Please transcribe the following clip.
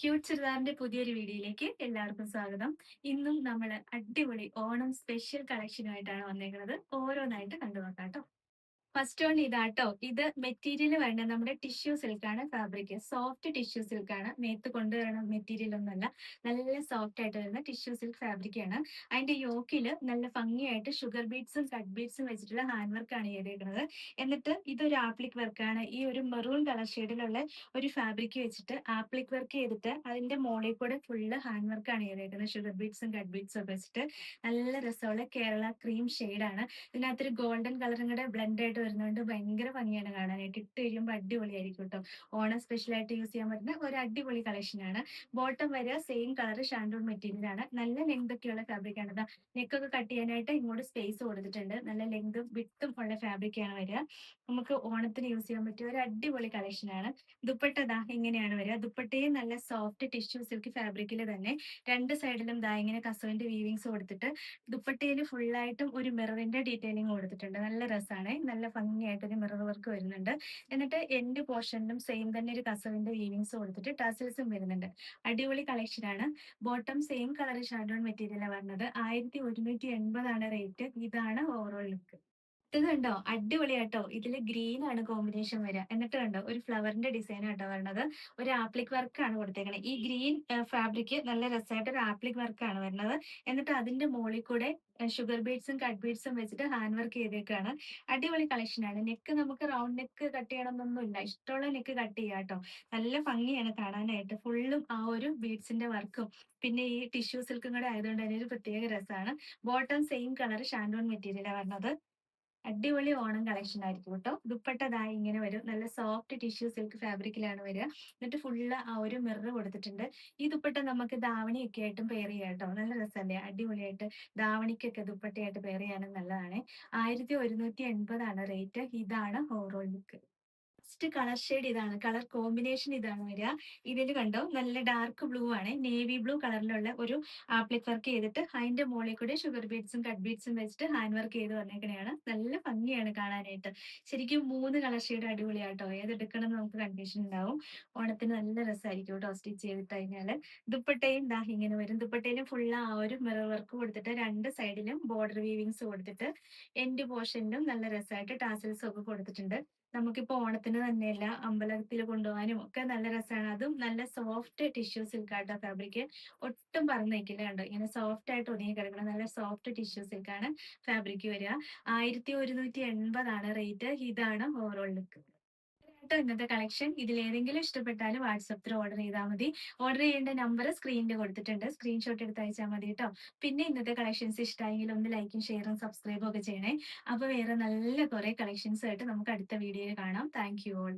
Cute ചുരിദാറിന്റെ പുതിയൊരു വീഡിയോയിലേക്ക് എല്ലാവർക്കും സ്വാഗതം. ഇന്നും നമ്മൾ അടിപൊളി ഓണം സ്പെഷ്യൽ കളക്ഷനുമായിട്ടാണ് വന്നേക്കുന്നത്. ഓരോന്നായിട്ട് കണ്ടു നോക്കാം ട്ടോ. ഫസ്റ്റ് വൺ ഇതാട്ടോ. ഇത് മെറ്റീരിയൽ വരുന്നത് നമ്മുടെ ടിഷ്യൂ സിൽക്കാണ് ഫാബ്രിക്. സോഫ്റ്റ് ടിഷ്യൂ സിൽക്കാണ്. മേത്ത് കൊണ്ടുവരണ മെറ്റീരിയൽ ഒന്നുമല്ല. നല്ല സോഫ്റ്റ് ആയിട്ട് വരുന്ന ടിഷ്യൂ സിൽക്ക് ഫാബ്രിക് ആണ്. അതിന്റെ യോക്കില് നല്ല ഭംഗിയായിട്ട് ഷുഗർ ബീഡ്സും കട്ട് ബീഡ്സും വെച്ചിട്ടുള്ള ഹാൻഡ് വർക്കാണ് ചെയ്തേക്കുന്നത്. എന്നിട്ട് ഇതൊരു ആപ്ലിക് വർക്കാണ്. ഈ ഒരു മെറൂൺ കളർ ഷെയ്ഡിലുള്ള ഒരു ഫാബ്രിക് വെച്ചിട്ട് ആപ്ലിക് വർക്ക് ചെയ്തിട്ട് അതിന്റെ മോളിൽ കൂടെ ഫുള്ള് ഹാൻഡ് വർക്കാണ് ചെയ്തേക്കുന്നത്. ഷുഗർ ബീഡ്സും കട്ട് ബീഡ്സും ഒക്കെ വെച്ചിട്ട് നല്ല രസമുള്ള കേരള ക്രീം ഷെയ്ഡാണ്. ഇതിനകത്തൊരു ഗോൾഡൻ കളറും കൂടെ ബ്ലെൻഡ് ആയിട്ട് വരുന്നതുകൊണ്ട് ഭയങ്കര ഭംഗിയാണ് കാണാനായിട്ട്. ഇട്ട് കഴിയുമ്പോൾ അടിപൊളിയായിരിക്കും കേട്ടോ. ഓണം സ്പെഷ്യൽ ആയിട്ട് യൂസ് ചെയ്യാൻ പറ്റുന്ന ഒരു അടിപൊളി കളക്ഷനാണ്. ബോട്ടം വരെ സെയിം കളർ ഷാൻഡൂൺ മെറ്റീരിയൽ ആണ്. നല്ല ലെങ്ത് ഒക്കെയുള്ള ഫാബ്രിക് ആണ്. നെക്കൊക്കെ കട്ട് ചെയ്യാനായിട്ട് ഇങ്ങോട്ട് സ്പേസ് കൊടുത്തിട്ടുണ്ട്. നല്ല ലെങ്തും വിട്ടും ഉള്ള ഫാബ്രിക് ആണ് വരിക. നമുക്ക് ഓണത്തിന് യൂസ് ചെയ്യാൻ പറ്റിയ ഒരു അടിപൊളി കളക്ഷനാണ്. ദുപ്പട്ട ദാ ഇങ്ങനെയാണ് വരിക. ദുപ്പട്ടയും നല്ല സോഫ്റ്റ് ടിഷ്യൂ സിൽക്ക് ഫാബ്രിക്കിൽ തന്നെ രണ്ട് സൈഡിലും ദാ ഇങ്ങനെ കസവിന്റെ വീവിങ്സ് കൊടുത്തിട്ട് ദുപ്പട്ടയിൽ ഫുള്ളായിട്ടും ഒരു മിററിന്റെ ഡീറ്റെയിലിംഗ് കൊടുത്തിട്ടുണ്ട്. നല്ല രസമാണ്. നല്ല ഭംഗിയായിട്ട് ഒരു മിറർ വർക്ക് വരുന്നുണ്ട്. എന്നിട്ട് എൻഡ് പോർഷനിലും സെയിം തന്നെ ഒരു കസവിന്റെ വീവിങ്സ് കൊടുത്തിട്ട് ടാസിൽസും വരുന്നുണ്ട്. അടിപൊളി കളക്ഷനാണ്. ബോട്ടം സെയിം കളർ ഷാഡോൺ മെറ്റീരിയലാണ് വരുന്നത്. 1180 റേറ്റ്. ഇതാണ് ഓവറോൾ ലുക്ക്. ഇത് കണ്ടോ അടിപൊളിയാട്ടോ. ഇതില് ഗ്രീൻ ആണ് കോമ്പിനേഷൻ വരിക. എന്നിട്ട് കണ്ടോ ഒരു ഫ്ലവറിന്റെ ഡിസൈൻ ആട്ടോ വരണത്. ഒരു ആപ്ലിക് വർക്കാണ് കൊടുത്തേക്കണത്. ഈ ഗ്രീൻ ഫാബ്രിക് നല്ല രസമായിട്ട് ഒരു ആപ്ലിക് വർക്കാണ് വരുന്നത്. എന്നിട്ട് അതിന്റെ മുകളിൽ കൂടെ ഷുഗർ ബീഡ്സും കട്ട് ബീഡ്സും വെച്ചിട്ട് ഹാൻഡ് വർക്ക് ചെയ്തേക്കാണ്. അടിപൊളി കളക്ഷനാണ്. നെക്ക് നമുക്ക് റൗണ്ട് നെക്ക് കട്ട് ചെയ്യണമെന്നൊന്നുമില്ല. ഇഷ്ടമുള്ള നെക്ക് കട്ട് ചെയ്യാം ട്ടോ. നല്ല ഭംഗിയാണ് കാണാനായിട്ട്. ഫുള്ളും ആ ഒരു ബീഡ്സിന്റെ വർക്കും പിന്നെ ഈ ടിഷ്യൂ സിൽക്കും കൂടെ ആയതുകൊണ്ട് തന്നെ ഒരു പ്രത്യേക രസമാണ്. ബോട്ടം സെയിം കളർ ഷാൻഡോൺ മെറ്റീരിയലാണ് വരുന്നത്. അടിപൊളി ഓണം കളക്ഷൻ ആയിരിക്കും കേട്ടോ. ദുപ്പട്ട ദാ ഇങ്ങനെ വരും. നല്ല സോഫ്റ്റ് ടിഷ്യൂ സിൽക്ക് ഫാബ്രിക്കിലാണ് വരിക. എന്നിട്ട് ഫുള്ള് ആ ഒരു മിറർ കൊടുത്തിട്ടുണ്ട്. ഈ ദുപ്പട്ട നമുക്ക് ധാവണിയൊക്കെ ആയിട്ടും പെയർ ചെയ്യാം കേട്ടോ. നല്ല രസമല്ലേ? അടിപൊളിയായിട്ട് ധാവണിക്കൊക്കെ ദുപ്പട്ടയായിട്ട് പെയർ ചെയ്യാനും നല്ലതാണ്. 1180 റേറ്റ്. ഇതാണ് overall look. First colour shade ഇതാണ്. കളർ കോമ്പിനേഷൻ ഇതാണ് വരിക. ഇതില് കണ്ടോ നല്ല ഡാർക്ക് ബ്ലൂ ആണ്. നേവി ബ്ലൂ കളറിലുള്ള ഒരു ആപ്ലിക് വർക്ക് ചെയ്തിട്ട് അതിന്റെ മുകളിൽ കൂടെ ഷുഗർ ബീഡ്സും കട്ട് ബീഡ്സും വെച്ചിട്ട് ഹാൻഡ് വർക്ക് ചെയ്ത് വന്നേക്കണെയാണ്. നല്ല ഭംഗിയാണ് കാണാനായിട്ട്. ശരിക്കും 3 കളർ ഷെയ്ഡ് അടിപൊളിയാട്ടോ. ഏതെടുക്കണം എന്ന് നമുക്ക് കൺഫ്യൂഷൻ ഉണ്ടാവും. ഓണത്തിന് നല്ല രസമായിരിക്കും കേട്ടോ സ്റ്റിച്ച് ചെയ്തിട്ട് കഴിഞ്ഞാല്. ദുപ്പട്ടയും ദാ ഇങ്ങനെ വരും. ദുപ്പട്ടയിലും ഫുള്ള് ആ ഒരു മിറർ വർക്ക് കൊടുത്തിട്ട് രണ്ട് സൈഡിലും ബോർഡർ വീവിങ്സ് കൊടുത്തിട്ട് എൻഡ് പോർഷനിലും നല്ല രസമായിട്ട് ടാസൽസും ഒക്കെ കൊടുത്തിട്ടുണ്ട്. നമുക്കിപ്പോ ഓണത്തിന് തന്നെയല്ല അമ്പലത്തിൽ കൊണ്ടുപോകാനും ഒക്കെ നല്ല രസമാണ്. അതും നല്ല സോഫ്റ്റ് ടിഷ്യൂ സിൽക്കാട്ടോ ഫാബ്രിക്. ഒട്ടും പറന്ന് നിൽക്കില്ല കണ്ടോ. ഇങ്ങനെ സോഫ്റ്റ് ആയിട്ട് ഒതുങ്ങി കിടക്കണം. നല്ല സോഫ്റ്റ് ടിഷ്യൂ സിൽക്കാണ് ഫാബ്രിക് വരിക. 1180 റേറ്റ്. ഇതാണ് ഓവറോൾ ലുക്ക്. ഇന്നത്തെ കളക്ഷൻ. ഇതിലേതെങ്കിലും ഇഷ്ടപ്പെട്ടാൽ വാട്സപ്പിൽ ഓർഡർ ചെയ്താൽ മതി. ഓർഡർ ചെയ്യേണ്ട നമ്പർ സ്ക്രീനിൽ കൊടുത്തിട്ടുണ്ട്. സ്ക്രീൻഷോട്ട് എടുത്ത് അയച്ചാൽ മതി കേട്ടോ. പിന്നെ ഇന്നത്തെ കളക്ഷൻസ് ഇഷ്ടമായെങ്കിൽ ഒന്ന് ലൈക്കും ഷെയറും സബ്സ്ക്രൈബും ഒക്കെ ചെയ്യണേ. അപ്പൊ വേറെ നല്ല കുറെ കളക്ഷൻസ് ആയിട്ട് നമുക്ക് അടുത്ത വീഡിയോയിൽ കാണാം. Thank you all.